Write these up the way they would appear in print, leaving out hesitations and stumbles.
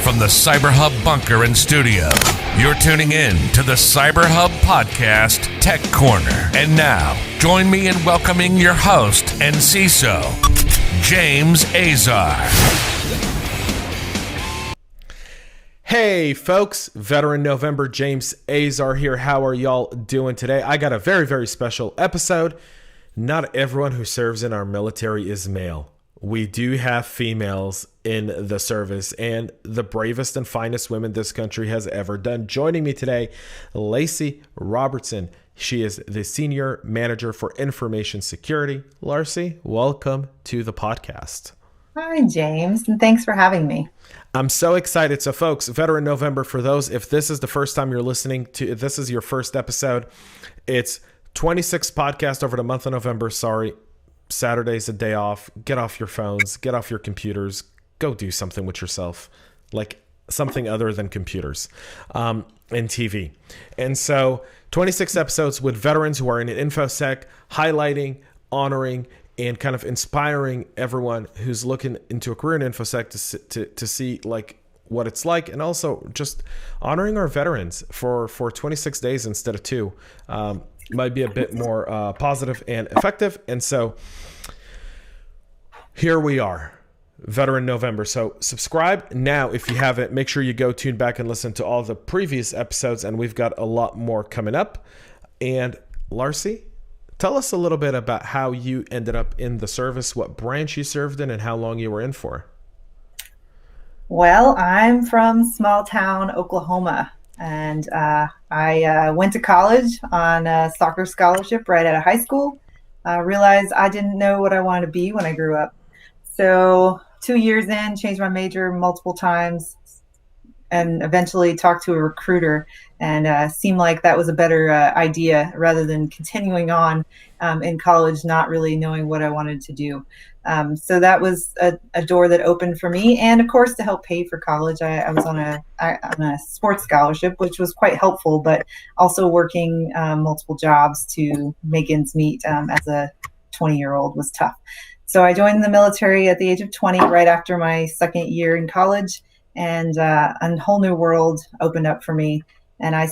from the CyberHub bunker and studio. You're tuning in to the CyberHub podcast, Tech Corner. And now, join me in welcoming your host and CISO, James Azar. Hey folks, Veteran November, James Azar here. How are y'all doing today? I got a very, very special episode. Not everyone who serves in our military is male. We do have females in the service, and the bravest and finest women this country has ever done. Joining me today, Larci Robertson. She is the Senior Manager for Information Security. Larci, welcome to the podcast. Hi, James, and thanks for having me. I'm so excited. So folks, Veteran November, for those, if this is the first time you're listening to, if this is your first episode, it's 26 podcasts over the month of November. Sorry, Saturday's a day off. Get off your phones, get off your computers, go do something with yourself, like something other than computers and TV. And so 26 episodes with veterans who are in InfoSec, highlighting, honoring, and kind of inspiring everyone who's looking into a career in InfoSec to see like what it's like, and also just honoring our veterans for 26 days instead of 2 might be a bit more positive and effective. And so here we are, Veteran November. So subscribe now if you haven't. Make sure you go tune back and listen to all the previous episodes, and we've got a lot more coming up. And Larci, tell us a little bit about how you ended up in the service, what branch you served in, and how long you were in for. Well, I'm from small town Oklahoma, and I went to college on a soccer scholarship right out of high school. Realized I didn't know what I wanted to be when I grew up. So 2 years in, changed my major multiple times, and eventually talked to a recruiter, and seemed like that was a better idea rather than continuing on in college, not really knowing what I wanted to do. So that was a door that opened for me. And of course, to help pay for college, I was on a sports scholarship, which was quite helpful, but also working multiple jobs to make ends meet as a 20-year-old was tough. So I joined the military at the age of 20, right after my second year in college. And a whole new world opened up for me. And I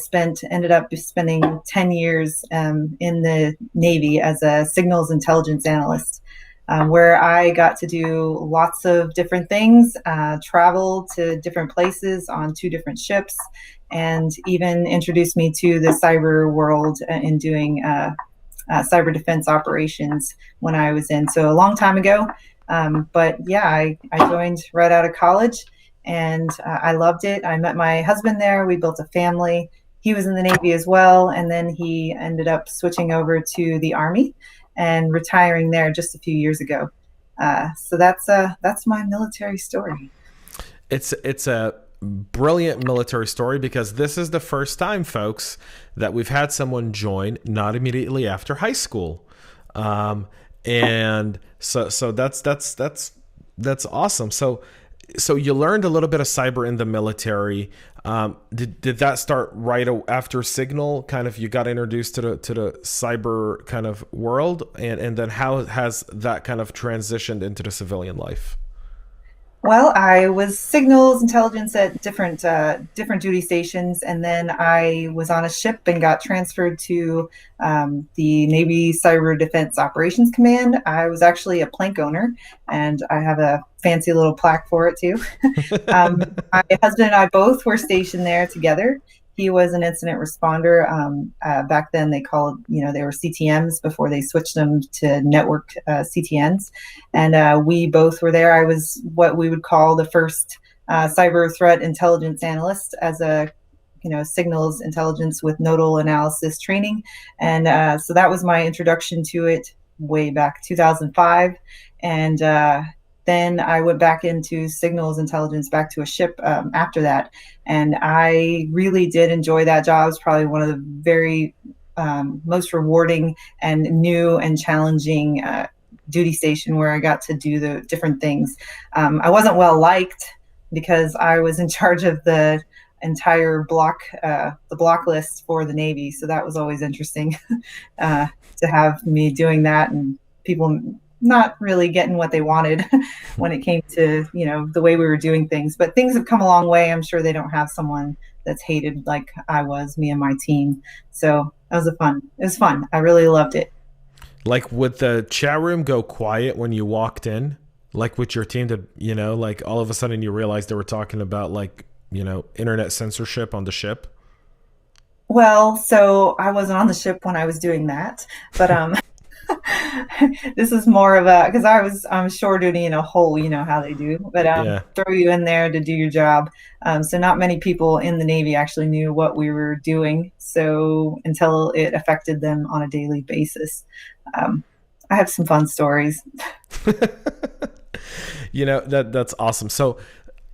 ended up spending 10 years in the Navy as a signals intelligence analyst, where I got to do lots of different things, travel to different places on 2 different ships, and even introduced me to the cyber world in doing cyber defense operations when I was in. So a long time ago. But yeah, I joined right out of college. And I loved it. I met my husband there. We built a family. He was in the Navy as well. And then he ended up switching over to the Army and retiring there just a few years ago. So that's my military story. It's a brilliant military story, because this is the first time, folks, that we've had someone join not immediately after high school. And so that's awesome. So you learned a little bit of cyber in the military. Did that start right after Signal? Kind of, you got introduced to the cyber kind of world, and then how has that kind of transitioned into the civilian life? Well, I was signals intelligence at different duty stations, and then I was on a ship and got transferred to the Navy Cyber Defense Operations Command. I was actually a plank owner, and I have a fancy little plaque for it too. My husband and I both were stationed there together. He was an incident responder. Back then they called, they were CTMs before they switched them to network CTNs. And we both were there. I was what we would call the first cyber threat intelligence analyst, as a, signals intelligence with nodal analysis training. And so that was my introduction to it way back 2005. And then I went back into signals intelligence, back to a ship after that. And I really did enjoy that job. It was probably one of the very most rewarding and new and challenging duty station where I got to do the different things. I wasn't well liked because I was in charge of the entire block, the block list for the Navy. So that was always interesting to have me doing that, and people not really getting what they wanted when it came to, the way we were doing things. But things have come a long way. I'm sure they don't have someone that's hated like I was, me and my team. So it was fun. I really loved it. Like, would the chat room go quiet when you walked in? Like with your team, like all of a sudden you realized they were talking about like, internet censorship on the ship? Well, so I wasn't on the ship when I was doing that, but this is more of a, because I'm shore duty in a hole, you know how they do, but Yeah. throw you in there to do your job. So not many people in the Navy actually knew what we were doing. So until it affected them on a daily basis. I have some fun stories. That's awesome. So,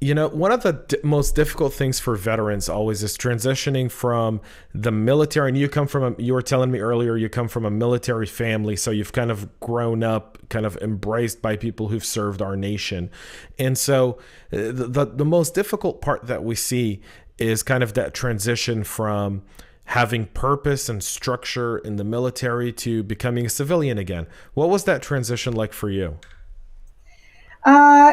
one of the most difficult things for veterans always is transitioning from the military. And you were telling me earlier, you come from a military family. So you've kind of grown up, kind of embraced by people who've served our nation. And so the most difficult part that we see is kind of that transition from having purpose and structure in the military to becoming a civilian again. What was that transition like for you?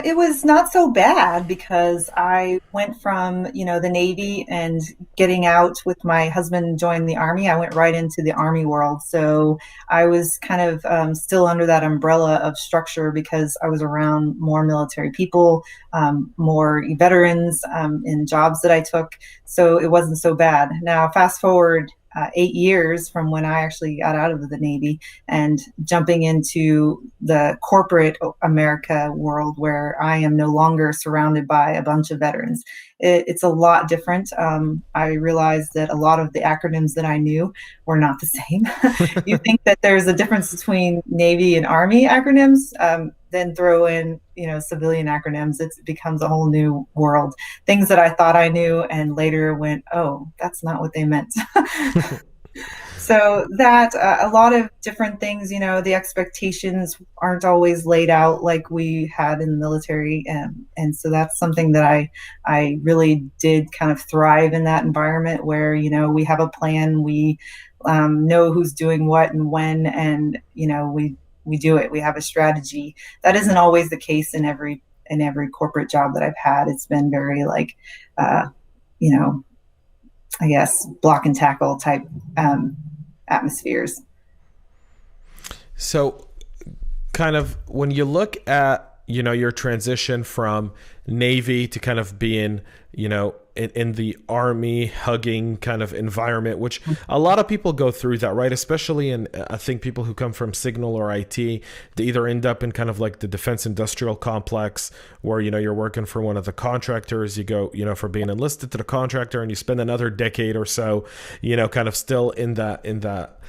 It was not so bad because I went from, the Navy and getting out with my husband joined the Army. I went right into the Army world. So I was kind of still under that umbrella of structure because I was around more military people, more veterans in jobs that I took. So it wasn't so bad. Now, fast forward 8 years from when I actually got out of the Navy and jumping into the corporate America world where I am no longer surrounded by a bunch of veterans. It's a lot different. I realized that a lot of the acronyms that I knew were not the same. You think that there's a difference between Navy and Army acronyms, then throw in, civilian acronyms, it becomes a whole new world. Things that I thought I knew and later went, oh, that's not what they meant. So that a lot of different things, the expectations aren't always laid out like we had in the military. And so that's something that I really did kind of thrive in that environment where, we have a plan, we know who's doing what and when, and, we do it. We have a strategy. That isn't always the case in every corporate job that I've had. It's been very like, I guess block and tackle type atmospheres. So kind of when you look at, your transition from Navy to kind of being, in the Army hugging kind of environment, which a lot of people go through that, right? Especially in, I think people who come from Signal or IT, they either end up in kind of like the defense industrial complex where, you're working for one of the contractors, you go, for being enlisted to the contractor and you spend another decade or so, kind of still in that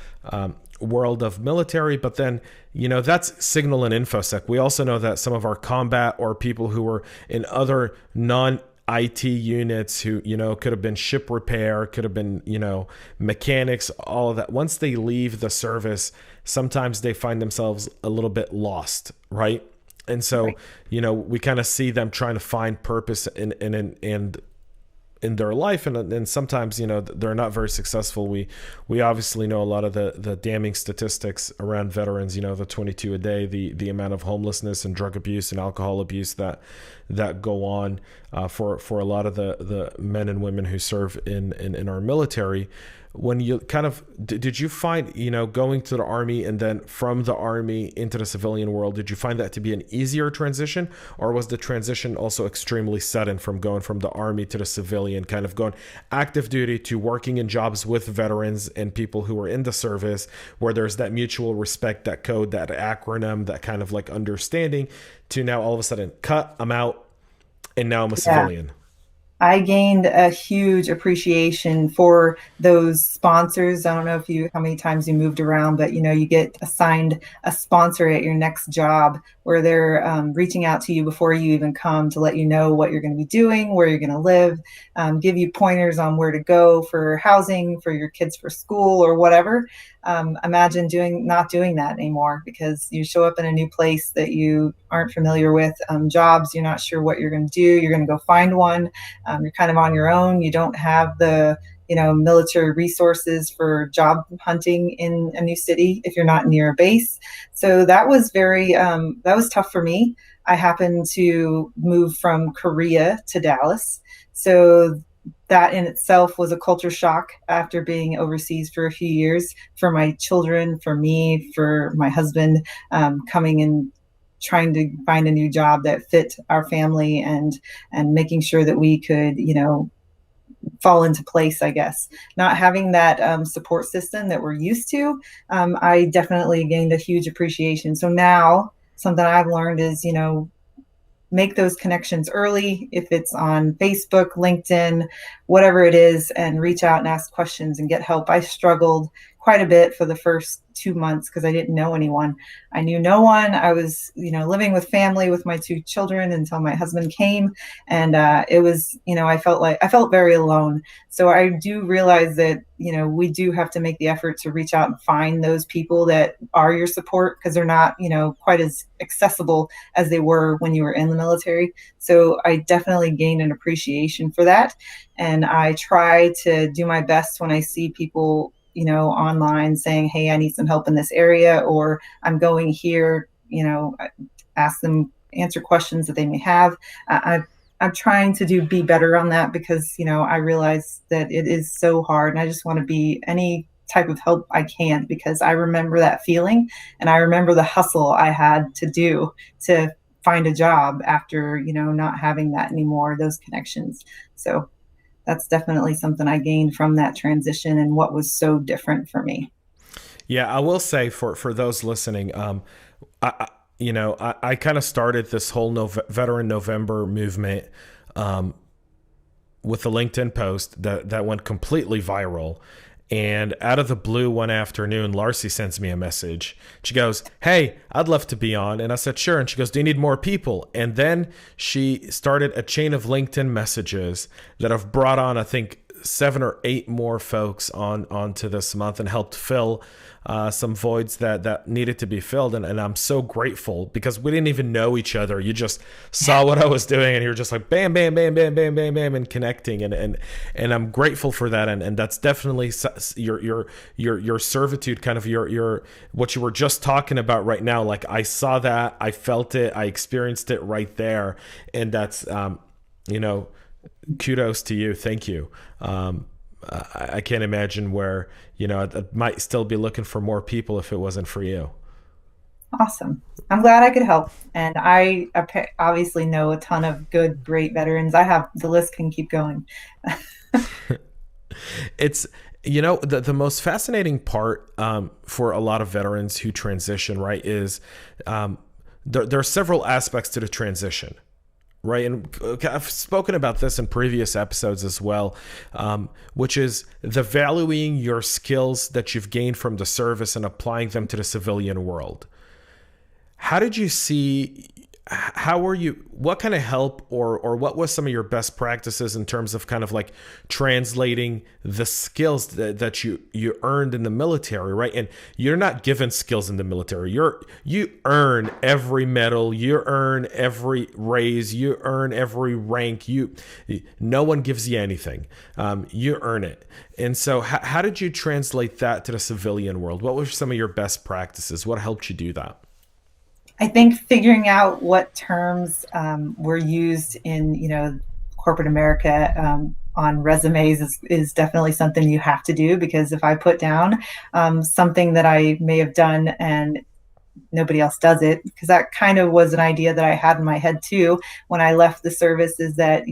world of military. But then, that's Signal and InfoSec. We also know that some of our combat or people who were in other IT units who, could have been ship repair, could have been, mechanics, all of that. Once they leave the service, sometimes they find themselves a little bit lost, right? And so, right. We kind of see them trying to find purpose in their life, and sometimes they're not very successful. We obviously know a lot of the damning statistics around veterans, the 22 a day, the amount of homelessness and drug abuse and alcohol abuse that go on for a lot of the men and women who serve in our military. When you kind of did you find going to the Army and then from the Army into the civilian world, did you find that to be an easier transition, or was the transition also extremely sudden from going from the Army to the civilian, kind of going active duty to working in jobs with veterans and people who are in the service where there's that mutual respect, that code, that acronym, that kind of like understanding, to now all of a sudden I'm out and now I'm a civilian? I gained a huge appreciation for those sponsors. I don't know how many times you moved around, but you get assigned a sponsor at your next job where they're reaching out to you before you even come to let you know what you're going to be doing, where you're going to live, give you pointers on where to go for housing, for your kids for school or whatever. Imagine not doing that anymore because you show up in a new place that you aren't familiar with, jobs, you're not sure what you're going to do. You're going to go find one. You're kind of on your own. You don't have the military resources for job hunting in a new city if you're not near a base. So that was that was tough for me. I happened to move from Korea to Dallas. So that in itself was a culture shock after being overseas for a few years for my children, for me, for my husband, coming and trying to find a new job that fit our family and making sure that we could, fall into place, I guess. Not having that support system that we're used to, I definitely gained a huge appreciation. So now something I've learned is, make those connections early, if it's on Facebook, LinkedIn, whatever it is, and reach out and ask questions and get help. I struggled quite a bit for the first 2 months because I didn't know anyone. I knew no one. I was, living with family with my 2 children until my husband came. And it was, I felt very alone. So I do realize that, we do have to make the effort to reach out and find those people that are your support because they're not, quite as accessible as they were when you were in the military. So I definitely gained an appreciation for that. And I try to do my best when I see people online saying, hey, I need some help in this area, or I'm going here, ask them, answer questions that they may have. I'm trying to be better on that because, I realize that it is so hard and I just want to be any type of help I can because I remember that feeling and I remember the hustle I had to do to find a job after, not having that anymore, those connections. So that's definitely something I gained from that transition and what was so different for me. Yeah, I will say for those listening, I kind of started this whole Veteran November movement with a LinkedIn post that went completely viral. And out of the blue one afternoon, Larci sends me a message. She goes, hey, I'd love to be on. And I said, sure. And she goes, do you need more people? And then she started a chain of LinkedIn messages that have brought on, I think, 7 or 8 more folks onto this month and helped fill some voids that needed to be filled. And I'm so grateful because we didn't even know each other. You just saw what I was doing and you're just like bam, bam, bam, bam, bam, bam, bam, and connecting. And I'm grateful for that. And that's definitely your servitude, kind of your what you were just talking about right now. Like I saw that, I felt it, I experienced it right there. And that's, kudos to you. Thank you. I can't imagine where, I might still be looking for more people if it wasn't for you. Awesome. I'm glad I could help. And I obviously know a ton of good, great veterans. The list can keep going. It's, the most fascinating part for a lot of veterans who transition, right, is there are several aspects to the transition. Right. And I've spoken about this in previous episodes as well, which is the valuing your skills that you've gained from the service and applying them to the civilian world. How did you see, what kind of help or what was some of your best practices in terms of kind of like translating the skills that you earned in the military, right? And you're not given skills in the military. You earn every medal, you earn every raise, you earn every rank. No one gives you anything. You earn it. And so how did you translate that to the civilian world? What were some of your best practices? What helped you do that? I think figuring out what terms were used in, corporate America on resumes is definitely something you have to do, because if I put down something that I may have done and nobody else does it, because that kind of was an idea that I had in my head too when I left the service, is that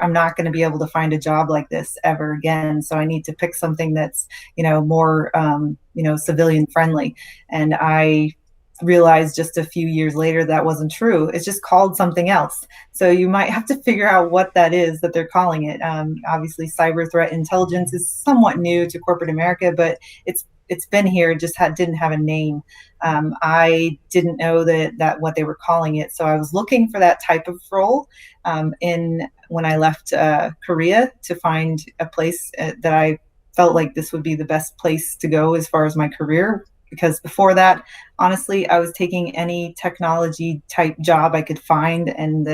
I'm not going to be able to find a job like this ever again, so I need to pick something that's more civilian friendly. And I realized just a few years later that wasn't true. It's just called something else. So you might have to figure out what that is that they're calling it. Obviously, cyber threat intelligence is somewhat new to corporate America, but it's been here, just didn't have a name. I didn't know that what they were calling it. So I was looking for that type of role when I left Korea to find a place that I felt like this would be the best place to go as far as my career because before that, honestly, I was taking any technology type job I could find and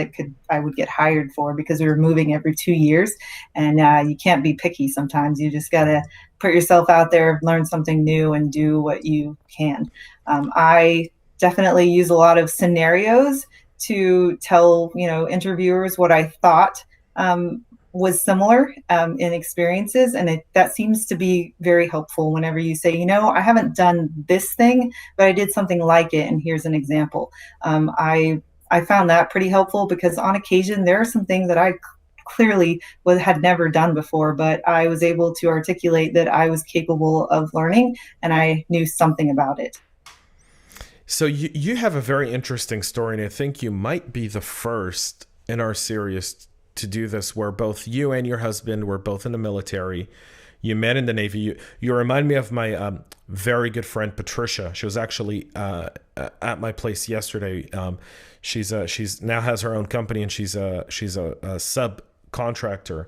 I would get hired for, because we were moving every 2 years, and you can't be picky sometimes. You just got to put yourself out there, learn something new, and do what you can. I definitely use a lot of scenarios to tell, interviewers what I thought was similar in experiences. And that seems to be very helpful whenever you say, I haven't done this thing, but I did something like it, and here's an example. I found that pretty helpful, because on occasion there are some things that I clearly had never done before, but I was able to articulate that I was capable of learning and I knew something about it. So you have a very interesting story, and I think you might be the first in our series to do this, where both you and your husband were both in the military. You met in the Navy. You remind me of my very good friend Patricia. She was actually at my place yesterday. She's now has her own company, and she's a subcontractor.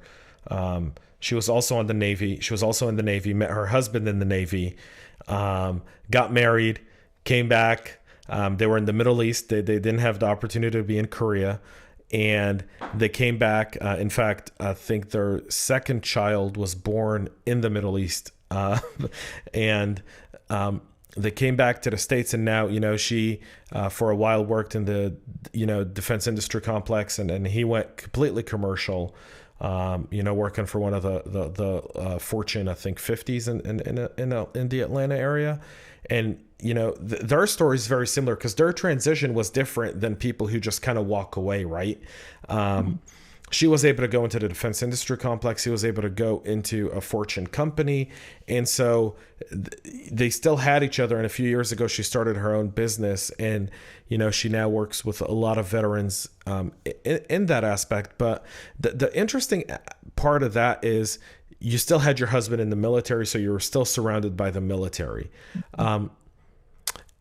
She was also in the Navy. Met her husband in the Navy. Got married. Came back. They were in the Middle East. They didn't have the opportunity to be in Korea. And they came back. In fact, I think their second child was born in the Middle East. And they came back to the States. And now, she for a while worked in the, defense industry complex. And he went completely commercial, working for one of the Fortune, I think, 50s in the Atlanta area. And, their story is very similar, because their transition was different than people who just kind of walk away, right? She was able to go into the defense industry complex. He was able to go into a Fortune company. And so they still had each other. And a few years ago, she started her own business. And, she now works with a lot of veterans in that aspect. But the interesting part of that is you still had your husband in the military, so you were still surrounded by the military.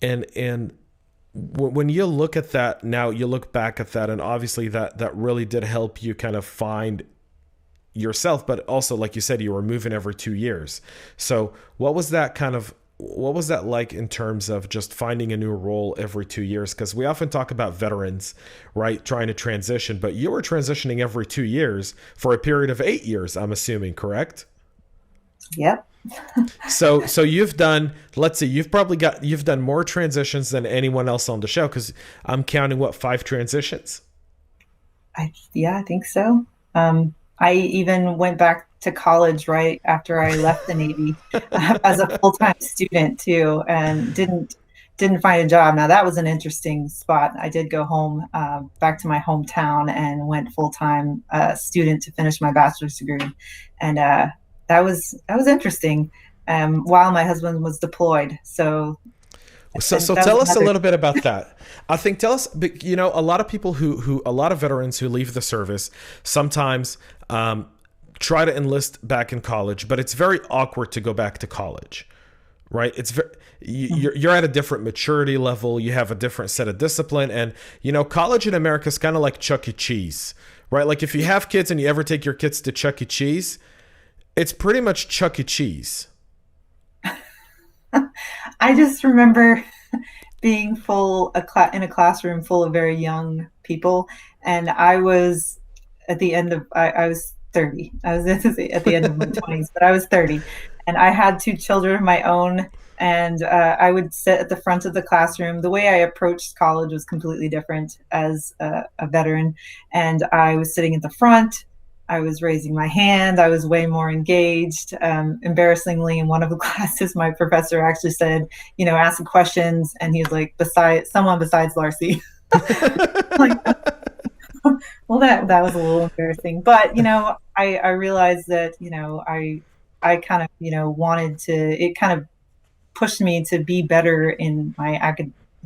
And when you look at that now, you look back at that, and obviously that really did help you kind of find yourself, but also, like you said, you were moving every 2 years. So what was that like in terms of just finding a new role every 2 years? Because we often talk about veterans, right, trying to transition, but you were transitioning every 2 years for a period of 8 years, I'm assuming, correct? Yep. So you've done, let's see, you've done more transitions than anyone else on the show, because I'm counting 5 transitions. I think so. I even went back to college right after I left the Navy as a full-time student too, and didn't find a job. Now that was an interesting spot. I did go home back to my hometown and went full-time student to finish my bachelor's degree, and that was interesting while my husband was deployed. So tell us a little bit about that. I think tell us, a lot of people a lot of veterans who leave the service sometimes try to enlist back in college, but it's very awkward to go back to college, right? It's you're at a different maturity level. You have a different set of discipline, and college in America is kind of like Chuck E. Cheese, right? Like if you have kids and you ever take your kids to Chuck E. Cheese, it's pretty much Chuck E. Cheese. I just remember being in a classroom full of very young people, and I was at the end of I was 30. I was at the end of my 20s, but I was 30, and I had 2 children of my own. And I would sit at the front of the classroom. The way I approached college was completely different as a veteran, and I was sitting at the front. I was raising my hand. I was way more engaged. Embarrassingly, in one of the classes, my professor actually said, ask questions. And he was like, someone besides Larci. Like, well, that was a little embarrassing. But, I realized that, I kind of, wanted to, it kind of pushed me to be better in my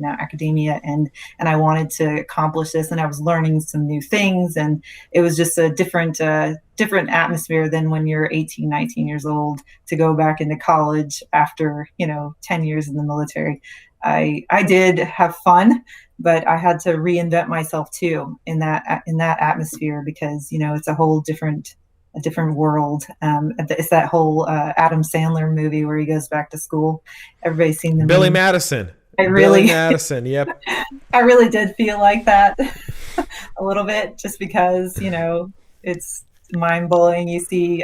academia, and I wanted to accomplish this, and I was learning some new things, and it was just a different atmosphere than when you're 18, 19 years old to go back into college after 10 years in the military. I did have fun, but I had to reinvent myself too in that atmosphere, because it's a whole different a different world. It's that whole Adam Sandler movie where he goes back to school. Everybody's seen the Billy movie. Madison. Billy Madison. Yep. I really did feel like that a little bit, just because, it's mind blowing. You see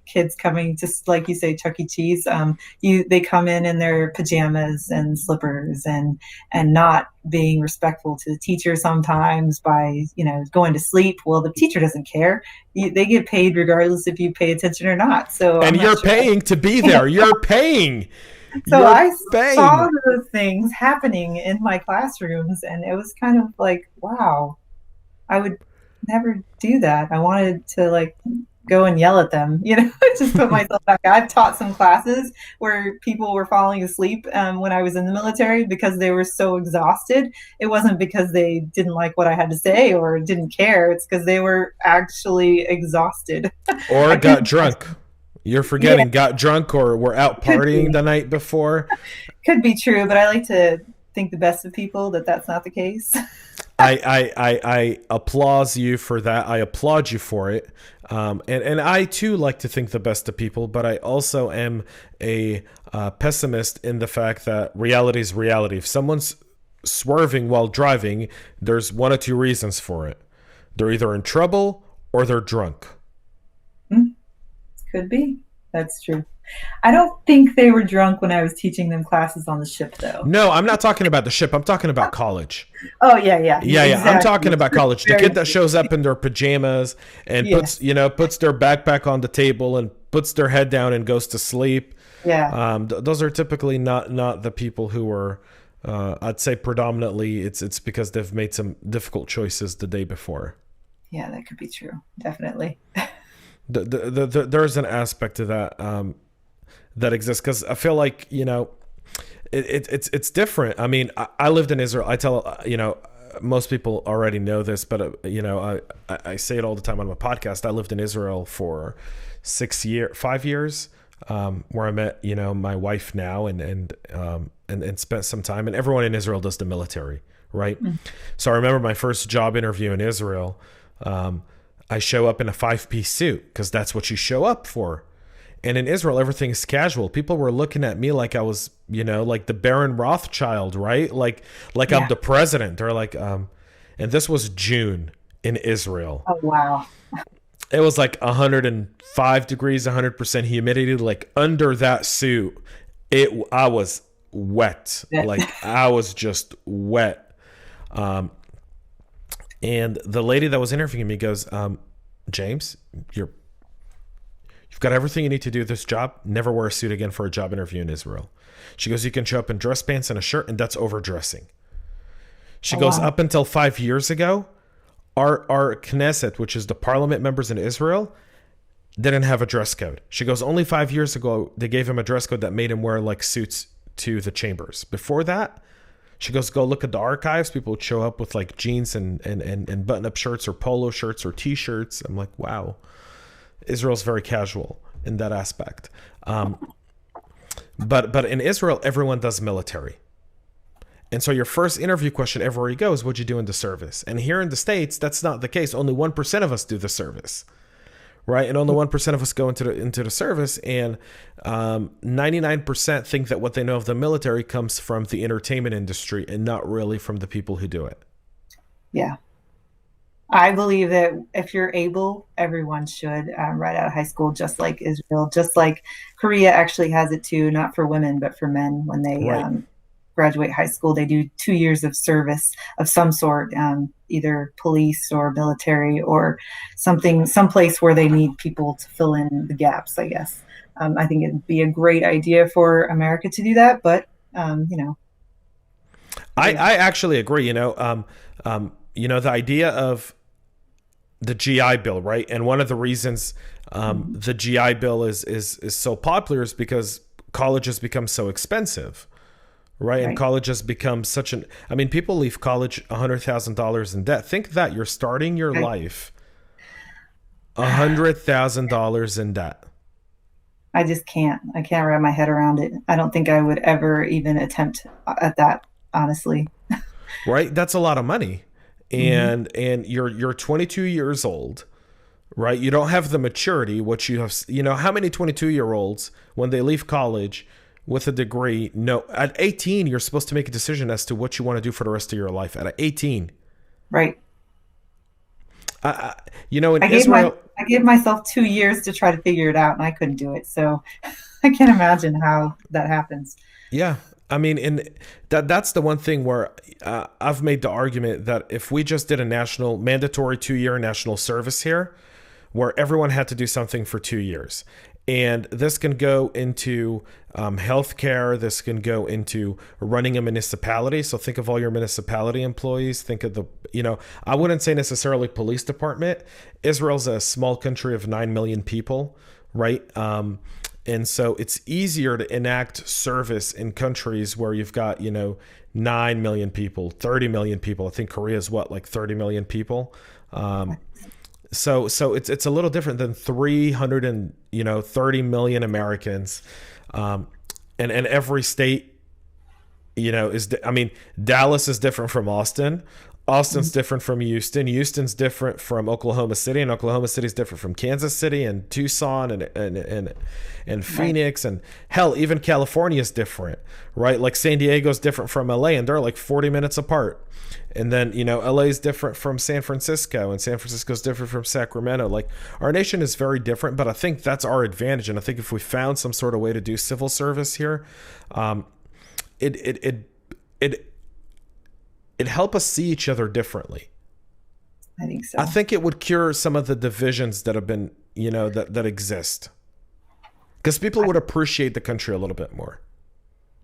kids coming, just like you say, Chuck E. Cheese. They come in their pajamas and slippers and not being respectful to the teacher sometimes by going to sleep. Well, the teacher doesn't care. They get paid regardless if you pay attention or not. So and you're paying to be there. You're paying. So I saw those things happening in my classrooms, and it was kind of like, wow, I would never do that. I wanted to go and yell at them, just put myself back. I've taught some classes where people were falling asleep when I was in the military because they were so exhausted. It wasn't because they didn't like what I had to say or didn't care. It's because they were actually exhausted. Or got drunk. You're forgetting, got drunk or were out partying the night before. Could be true, but I like to think the best of people that's not the case. I applaud you for that. I applaud you for it. And I too like to think the best of people, but I also am a pessimist in the fact that reality is reality. If someone's swerving while driving, there's one or two reasons for it. They're either in trouble or they're drunk. Could be. That's true. I don't think they were drunk when I was teaching them classes on the ship, though. No, I'm not talking about the ship. I'm talking about college. Oh, yeah. Exactly. I'm talking about college. The kid that shows up in their pajamas and puts their backpack on the table and puts their head down and goes to sleep. Yeah. Those are typically not the people who are, I'd say predominantly it's because they've made some difficult choices the day before. Yeah, that could be true. Definitely. There's an aspect to that that exists because I feel like it's different. I mean, I lived in Israel. I tell most people already know this, but I say it all the time on my podcast. I lived in Israel for 5 years, where I met my wife now and spent some time. And everyone in Israel does the military, right? Mm. So I remember my first job interview in Israel. I show up in a 5-piece suit because that's what you show up for. And in Israel, everything is casual. People were looking at me like I was, like the Baron Rothschild, right? Like I'm the president. Or and this was June in Israel. Oh, wow. It was like 105 degrees, 100% humidity. Like under that suit, I was wet. Like I was just wet. And the lady that was interviewing me goes, James, you've got everything you need to do this job. Never wear a suit again for a job interview in Israel. She goes, you can show up in dress pants and a shirt, and that's overdressing. She goes, up until 5 years ago, our Knesset, which is the parliament members in Israel, didn't have a dress code. She goes, only 5 years ago, they gave him a dress code that made him wear like suits to the chambers. Before that, she goes, go look at the archives. People would show up with like jeans and button-up shirts or polo shirts or T-shirts. I'm like, wow, Israel's very casual in that aspect. But in Israel, everyone does military. And so your first interview question everywhere you go is, what'd you do in the service? And here in the States, that's not the case. Only 1% of us do the service. Right, and only 1% of us go into the service, and 99% think that what they know of the military comes from the entertainment industry and not really from the people who do it. Yeah, I believe that if you're able, everyone should right out of high school, just like Israel, just like Korea actually has it too, not for women but for men. When they graduate high school, they do 2 years of service of some sort, either police or military or someplace where they need people to fill in the gaps, I guess. I think it'd be a great idea for America to do that, but I actually agree. The idea of the GI Bill, right? And one of the reasons the GI Bill is so popular is because college has become so expensive. Right. And college has become people leave college $100,000 in debt. Think that you're starting your life $100,000 in debt. I just can't. I can't wrap my head around it. I don't think I would ever even attempt at that, honestly. Right. That's a lot of money. And you're 22 years old. right? You don't have the maturity, which you have. How many 22-year-olds, when they leave college with a degree, no, at 18, you're supposed to make a decision as to what you want to do for the rest of your life. At 18. Right. In I Israel. gave myself 2 years to try to figure it out, and I couldn't do it. So I can't imagine how that happens. Yeah. I mean, that's the one thing where I've made the argument that if we just did a mandatory 2-year national service here, where everyone had to do something for 2 years, and this can go into healthcare, this can go into running a municipality. So think of all your municipality employees. Think of I wouldn't say necessarily police department. Israel's a small country of 9 million people, right? And so it's easier to enact service in countries where you've got, 9 million people, 30 million people. I think Korea is 30 million people. So it's a little different than 330 million Americans. And every state, Dallas is different from Austin. Austin's different from Houston. Houston's different from Oklahoma City, and Oklahoma City's different from Kansas City and Tucson and Phoenix, and hell, even California is different, right? Like San Diego's different from LA, and they're like 40 minutes apart. And then, LA is different from San Francisco, and San Francisco's different from Sacramento. Like, our nation is very different, but I think that's our advantage. And I think if we found some sort of way to do civil service here, it'd help us see each other differently. I think so. I think it would cure some of the divisions that have been, that exist. Because people would appreciate the country a little bit more.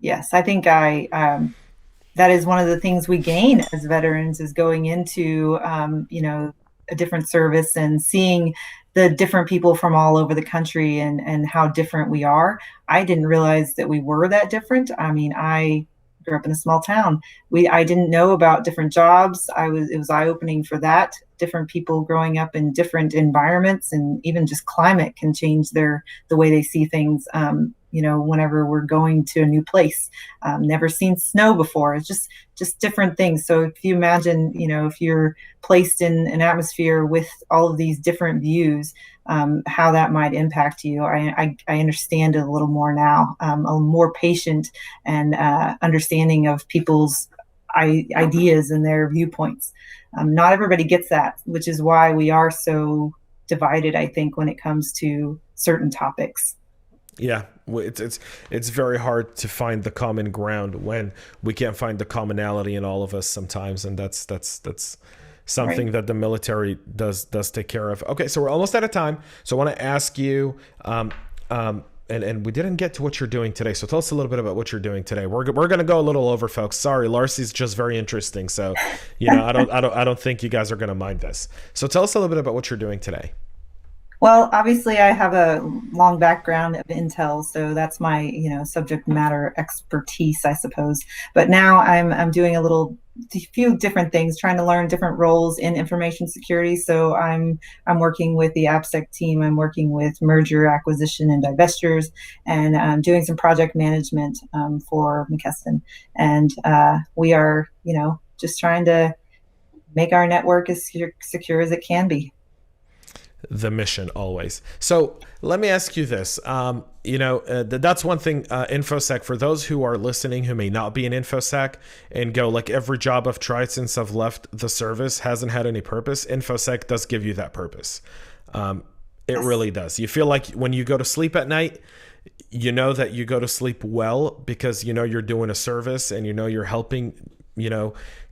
Yes, I think that is one of the things we gain as veterans, is going into, a different service and seeing the different people from all over the country and how different we are. I didn't realize that we were that different. I mean, I grew up in a small town. I didn't know about different jobs. It was eye-opening for that. Different people growing up in different environments, and even just climate can change the way they see things. Whenever we're going to a new place, never seen snow before. It's just different things. So if you imagine, if you're placed in an atmosphere with all of these different views, how that might impact you. I understand it a little more now. I'm more patient and understanding of people's ideas and their viewpoints. Not everybody gets that, which is why we are so divided, I think, when it comes to certain topics. Yeah, it's very hard to find the common ground when we can't find the commonality in all of us sometimes, and that's something Right. that the military does take care of. Okay, so we're almost out of time. So I want to ask you, and we didn't get to what you're doing today. So tell us a little bit about what you're doing today. We're going to go a little over, folks. Sorry, Larci's just very interesting. So, I don't think you guys are going to mind this. So tell us a little bit about what you're doing today. Well, obviously, I have a long background of Intel, so that's my subject matter expertise, I suppose. But now I'm doing a few different things, trying to learn different roles in information security. So I'm working with the AppSec team. I'm working with merger, acquisition, and divestitures, and I'm doing some project management for McKesson. And we are, just trying to make our network as secure as it can be. The mission always. So let me ask you this. That's one thing, Infosec, for those who are listening who may not be in Infosec and go, like, every job I've tried since I've left the service hasn't had any purpose. Infosec does give you that purpose. It really does. You feel like when you go to sleep at night, you know that you go to sleep well because you're doing a service, and you're helping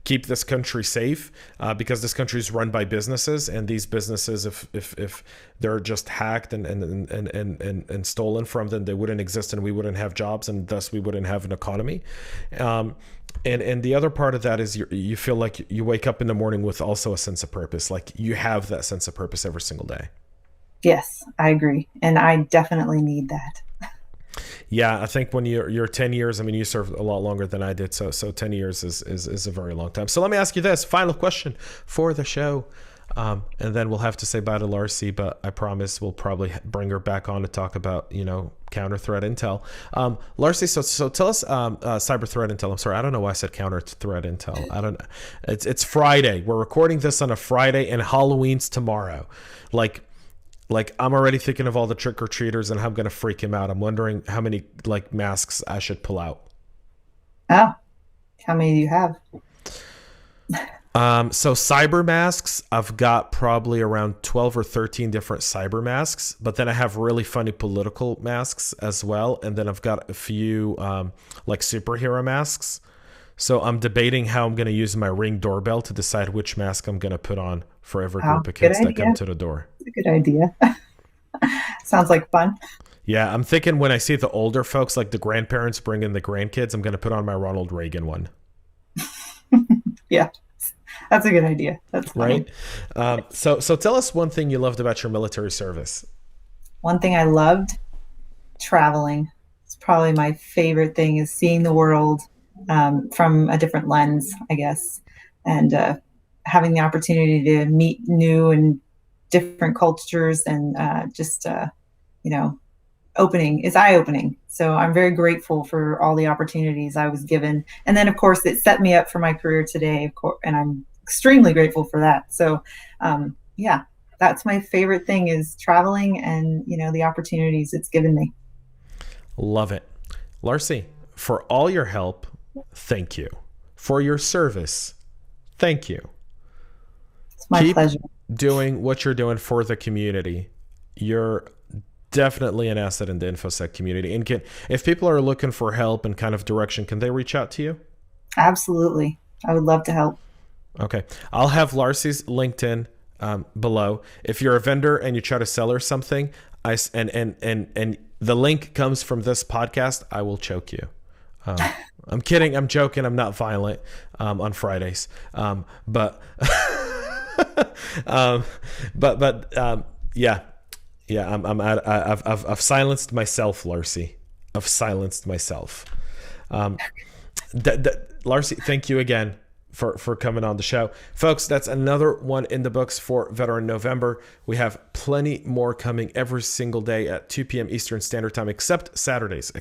keep this country safe, because this country is run by businesses, and these businesses, if they're just hacked and stolen from them, they wouldn't exist, and we wouldn't have jobs, and thus we wouldn't have an economy. And the other part of that is you feel like you wake up in the morning with also a sense of purpose, like you have that sense of purpose every single day. Yes, I agree, and I definitely need that. Yeah, I think when you're 10 years, you served a lot longer than I did. So 10 years is a very long time. So let me ask you this final question for the show. And then we'll have to say bye to Larci, but I promise we'll probably bring her back on to talk about, counter threat intel. Larci, so tell us, cyber threat intel. I'm sorry, I don't know why I said counter threat intel. I don't know. It's Friday. We're recording this on a Friday, and Halloween's tomorrow. Like, Like, I'm already thinking of all the trick-or-treaters and how I'm going to freak him out. I'm wondering how many, like, masks I should pull out. Oh, how many do you have? So cyber masks, I've got probably around 12 or 13 different cyber masks, but then I have really funny political masks as well. And then I've got a few like superhero masks. So I'm debating how I'm going to use my Ring doorbell to decide which mask I'm going to put on for every group of kids that come to the door. That's a good idea. Sounds like fun. Yeah, I'm thinking when I see the older folks, like the grandparents bring in the grandkids, I'm going to put on my Ronald Reagan one. Yeah. That's a good idea. That's funny. Right. So tell us one thing you loved about your military service. One thing I loved, traveling. It's probably my favorite thing, is seeing the world from a different lens, I guess, and having the opportunity to meet new and different cultures, and opening is eye-opening. So I'm very grateful for all the opportunities I was given. And then, of course, it set me up for my career today, of course, and I'm extremely grateful for that. So, that's my favorite thing, is traveling and, the opportunities it's given me. Love it. Larci, for all your help, thank you. For your service, thank you. It's my pleasure. Doing what you're doing for the community. You're definitely an asset in the Infosec community. And if people are looking for help and kind of direction, can they reach out to you? Absolutely. I would love to help. Okay. I'll have Larci's LinkedIn below. If you're a vendor and you try to sell her something, and the link comes from this podcast, I will choke you. I'm kidding. I'm joking. I'm not violent on Fridays. But yeah. I've silenced myself, Larci. I've silenced myself. Larci, thank you again for coming on the show. Folks, that's another one in the books for Veteran November. We have plenty more coming every single day at 2 p.m. Eastern Standard Time, except Saturdays.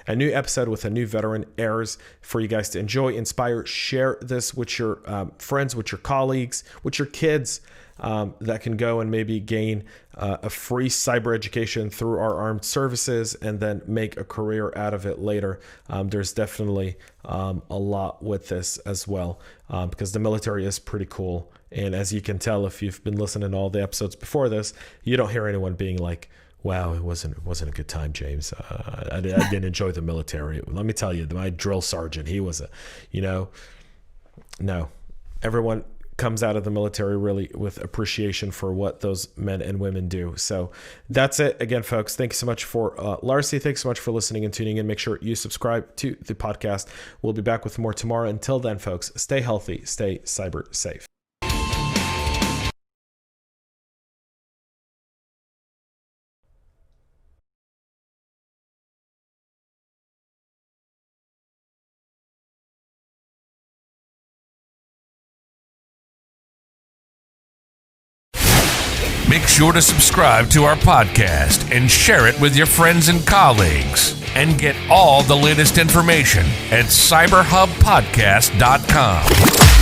A new episode with a new veteran airs for you guys to enjoy, inspire, share this with your friends, with your colleagues, with your kids, that can go and maybe gain a free cyber education through our armed services and then make a career out of it later. There's definitely a lot with this as well, because the military is pretty cool. And as you can tell, if you've been listening to all the episodes before this, you don't hear anyone being like, wow, it wasn't a good time, James. I didn't enjoy the military. Let me tell you, my drill sergeant, he was no. Everyone comes out of the military really with appreciation for what those men and women do. So that's it. Again, folks, thank you so much for Larci. Thanks so much for listening and tuning in. Make sure you subscribe to the podcast. We'll be back with more tomorrow. Until then, folks, stay healthy, stay cyber safe. Make sure to subscribe to our podcast and share it with your friends and colleagues. And get all the latest information at cyberhubpodcast.com.